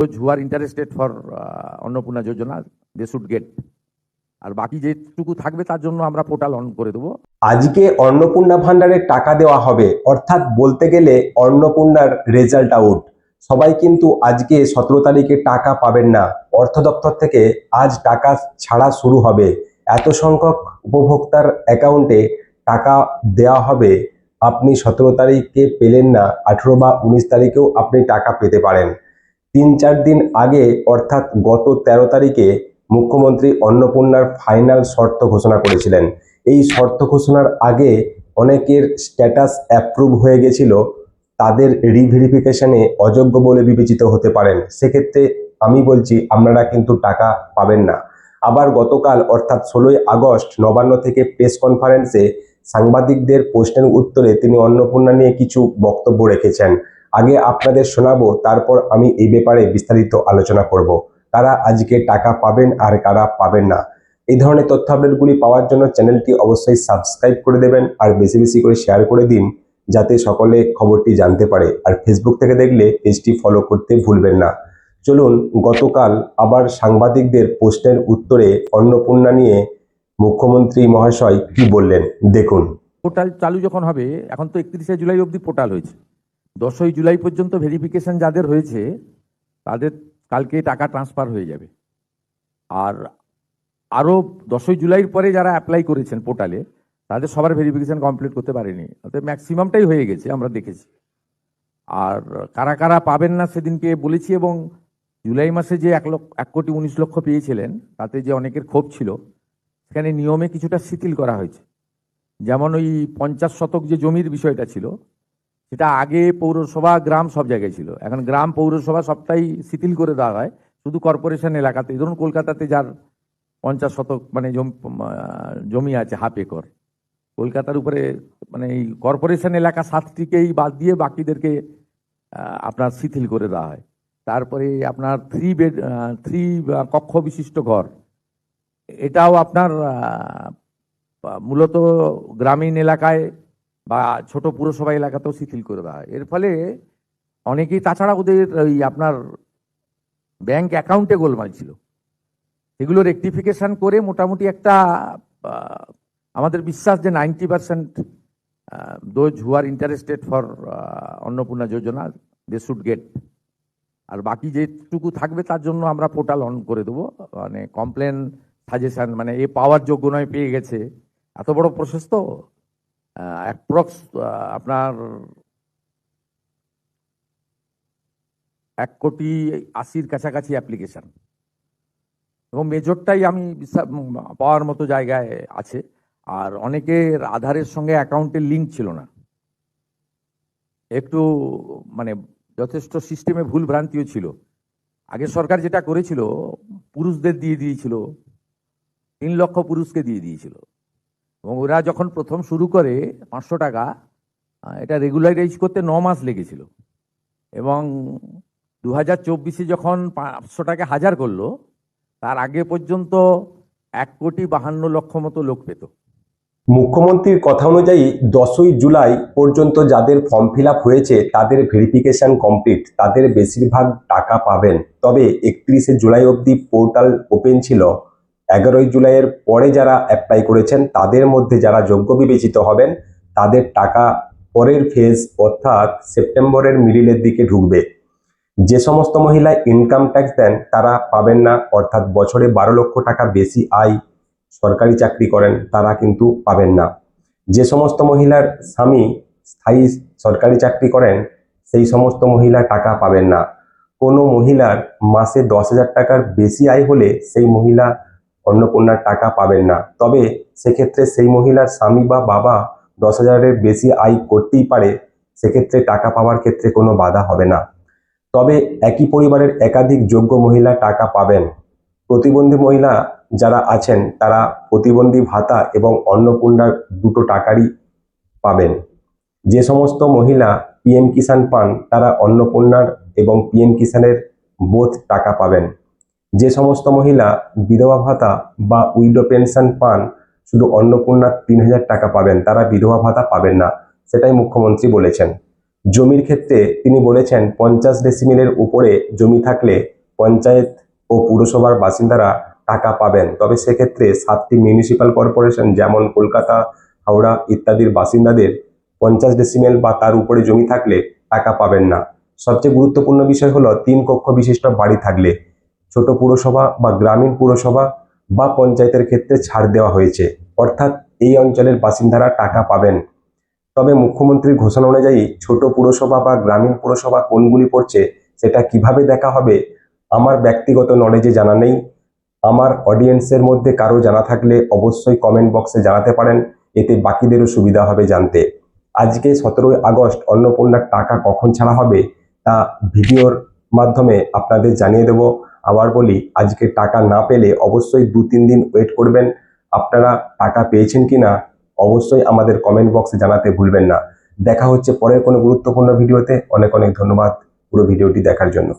Those who are interested for Annapurna Yojana they should get, আর বাকি যেটুকু থাকবে তার জন্য আমরা পোর্টাল অন করে দেবো। আজকে অন্নপূর্ণা ভান্ডারের টাকা দেওয়া হবে, অর্থাৎ বলতে গেলে অন্নপূর্ণার রেজাল্ট আউট। সবাই কিন্তু আজকে 17 তারিখে টাকা পাবেন না। অর্থ দপ্তর থেকে আজ টাকা ছাড়া শুরু হবে। এত সংখ্যক উপভোক্তার অ্যাকাউন্টে টাকা দেওয়া হবে। আপনি 17 তারিখে পেলেন না, 18 বা 19 তারিখেও আপনি টাকা পেতে পারেন। 3-4 দিন আগে অর্থাৎ গত 13 তারিখে মুখ্যমন্ত্রী অন্নপূর্ণার ফাইনাল শর্ত ঘোষণা করেছিলেন। এই শর্ত ঘোষণার আগে অনেকের স্ট্যাটাস অ্যাপ্রুভ হয়ে গেছিল, তাদের রিভেরিফিকেশনে অযোগ্য বলে বিবেচিত হতে পারেন। সেক্ষেত্রে আমি বলছি আপনারা কিন্তু টাকা পাবেন না। আবার গতকাল অর্থাৎ 16ই আগস্ট নবান্ন থেকে প্রেস কনফারেন্সে সাংবাদিকদের প্রশ্নের উত্তরে তিনি অন্নপূর্ণা নিয়ে কিছু বক্তব্য রেখেছেন। আগে আপনাদের শোনাবো, তারপর আমি এই ব্যাপারে বিস্তারিত আলোচনা করব। কারা আজকে টাকা পাবেন আর কারা পাবেন না। এই ধরনের তথ্য আপডেটগুলি পাওয়ার জন্য চ্যানেলটি অবশ্যই সাবস্ক্রাইব করে দেবেন আর বেশি বেশি করে শেয়ার করে দিন, যাতে সকলে খবরটি জানতে পারে। আর ফেসবুক থেকে দেখলে পেজটি ফলো করতে ভুলবেন না। চলুন, গতকাল আবার সাংবাদিকদের প্রশ্নের উত্তরে অন্নপূর্ণা নিয়ে মুখ্যমন্ত্রী মহাশয় কি বললেন দেখুন। পোর্টাল চালু যখন হবে, এখন তো 31শে জুলাই অবধি পোর্টাল হয়েছে, 10ই জুলাই পর্যন্ত ভেরিফিকেশন যাদের হয়েছে তাদের কালকে টাকা ট্রান্সফার হয়ে যাবে। আর আরও 10ই জুলাইয়ের পরে যারা অ্যাপ্লাই করেছেন পোর্টালে তাদের সবার ভেরিফিকেশন কমপ্লিট করতে পারেনি, অর্থাৎ ম্যাক্সিমামটাই হয়ে গেছে, আমরা দেখেছি। আর কারা কারা পাবেন না সেদিনকে বলেছি, এবং জুলাই মাসে যে 1,19,00,000 পেয়েছিলেন তাতে যে অনেকের ক্ষোভ ছিল, সেখানে নিয়মে কিছুটা শিথিল করা হয়েছে। যেমন ওই 50 শতক যে জমির বিষয়টা ছিল, সেটা আগে পৌরসভা গ্রাম সব জায়গায় ছিল, এখন গ্রাম পৌরসভা সবটাই শিথিল করে দেওয়া হয়, শুধু কর্পোরেশন এলাকাতে। ধরুন কলকাতাতে যার 50 শতক মানে জমি আছে, হাফ একর, কলকাতার উপরে মানে এই কর্পোরেশন এলাকা 7টিকেই বাদ দিয়ে বাকিদেরকে আপনার শিথিল করে দেওয়া হয়। তারপরে আপনার 3 কক্ষ বিশিষ্ট ঘর, এটাও আপনার মূলত গ্রামীণ এলাকায় বা ছোট পুরসভা এলাকাতেও শিথিল করে দেওয়া হয়। এর ফলে অনেকেই, তাছাড়া ওদের ওই আপনার ব্যাংক অ্যাকাউন্টে গোলমাল ছিল, এগুলো রেকটিফিকেশন করে মোটামুটি একটা আমাদের বিশ্বাস যে 90% those who are interested for Annapurna Yojana they should get, আর বাকি যেটুকু থাকবে তার জন্য আমরা পোর্টাল অন করে দেবো। মানে কমপ্লেন, সাজেশন, মানে এ পাওয়ার যোগ্য নয় পেয়ে গেছে, এত বড় প্রসেস তো অ্যাপ্রক্স আপনার 1,80,00,000 কাছাকাছি অ্যাপ্লিকেশন, এবং মেজরটাই আমি পাওয়ার মতো জায়গায় আছে। আর অনেকের আধারের সঙ্গে অ্যাকাউন্টের লিঙ্ক ছিল না, একটু মানে যথেষ্ট সিস্টেমে ভুল ভ্রান্তিও ছিল। আগে সরকার যেটা করেছিল, পুরুষদের দিয়ে দিয়েছিল, 3 লক্ষ পুরুষকে দিয়ে দিয়েছিল, এবং ওরা যখন প্রথম শুরু করে 500 টাকা, এটা রেগুলারাইজ করতে 9 মাস লেগেছিল, এবং 2024-এ যখন 500 টাকা 1000 করলো, তার আগে পর্যন্ত 1,52,00,000 মতো লোক পেত। মুখ্যমন্ত্রীর কথা অনুযায়ী 10ই জুলাই পর্যন্ত যাদের ফর্ম ফিল আপ হয়েছে তাদের ভেরিফিকেশন কমপ্লিট, তাদের বেশিরভাগ টাকা পাবেন। তবে 31শে জুলাই অবধি পোর্টাল ওপেন ছিল। 11ই জুলাইয়ের পরে যারা অ্যাপ্লাই করেছেন তাদের মধ্যে যারা যোগ্য বিবেচিত হবেন তাদের টাকা পরের ফেজ অর্থাৎ সেপ্টেম্বরের মিডিলের দিকে ঢুকবে। যে সমস্ত মহিলা ইনকাম ট্যাক্স দেন তারা পাবেন না, অর্থাৎ বছরে 12 লক্ষ টাকা বেশি আয়, সরকারি চাকরি করেন, তারা কিন্তু পাবেন না। যে সমস্ত মহিলার স্বামী স্থায়ী সরকারি চাকরি করেন সেই সমস্ত মহিলা টাকা পাবেন না। কোনো মহিলার মাসে 10,000 টাকার বেশি আয় হলে সেই মহিলা অন্নপূর্ণার টাকা পাবেন না। তবে সেক্ষেত্রে সেই মহিলার স্বামী বা বাবা 10,000-এর বেশি আয় করতেই পারে, সেক্ষেত্রে টাকা পাওয়ার ক্ষেত্রে কোনো বাধা হবে না। তবে একই পরিবারের একাধিক যোগ্য মহিলা টাকা পাবেন। প্রতিবন্ধী মহিলা যারা আছেন তারা প্রতিবন্ধী ভাতা এবং অন্নপূর্ণার দুটো টাকারই পাবেন। যে সমস্ত মহিলা পিএম কিষাণ পান তারা অন্নপূর্ণার এবং পিএম কিষাণের বোথ টাকা পাবেন। যে সমস্ত মহিলা বিধবা ভাতা বা উইডো পেনশন পান শুধু অন্নপূর্ণার 3,000 টাকা পাবেন, তারা বিধবা ভাতা পাবেন না, সেটাই মুখ্যমন্ত্রী বলেছেন। জমির ক্ষেত্রে তিনি বলেছেন 50 ডেসিমেলের উপরে জমি থাকলে পঞ্চায়েত ও পুরসভার বাসিন্দারা টাকা পাবেন, তবে সেক্ষেত্রে 7টি মিউনিসিপ্যাল কর্পোরেশন যেমন কলকাতা, হাওড়া ইত্যাদির বাসিন্দাদের 50 ডেসিমেল বা তার উপরে জমি থাকলে টাকা পাবেন না। সবচেয়ে গুরুত্বপূর্ণ বিষয় হলো 3 কক্ষ বিশিষ্ট বাড়ি থাকলে ছোট পুরসভা বা গ্রামীণ পুরসভা বা পঞ্চায়েতের ক্ষেত্রে ছাড় দেওয়া হয়েছে, অর্থাৎ এই অঞ্চলের বাসিন্দারা টাকা পাবেন। তবে মুখ্যমন্ত্রীর ঘোষণা অনুযায়ী ছোট পুরসভা বা গ্রামীণ পুরসভা কোনগুলি পড়ছে সেটা কিভাবে দেখা হবে আমার ব্যক্তিগত নলেজে জানা নেই। আমার অডিয়েন্সের মধ্যে কারো জানা থাকলে অবশ্যই কমেন্ট বক্সে জানাতে পারেন, এতে বাকিদেরও সুবিধা হবে জানতে। আজকে 17ই আগস্ট অন্নপূর্ণার টাকা কখন ছাড়া হবে তা ভিডিওর মাধ্যমে আপনাদের জানিয়ে দেব। আবার বলি, আজকে টাকা না পেলে অবশ্যই 2-3 দিন ওয়েট করবেন। আপনারা টাকা পেয়েছেন কিনা অবশ্যই আমাদের কমেন্ট বক্সে জানাতে ভুলবেন না। দেখা হচ্ছে পরের কোনো গুরুত্বপূর্ণ ভিডিওতে। অনেক অনেক ধন্যবাদ পুরো ভিডিওটি দেখার জন্য।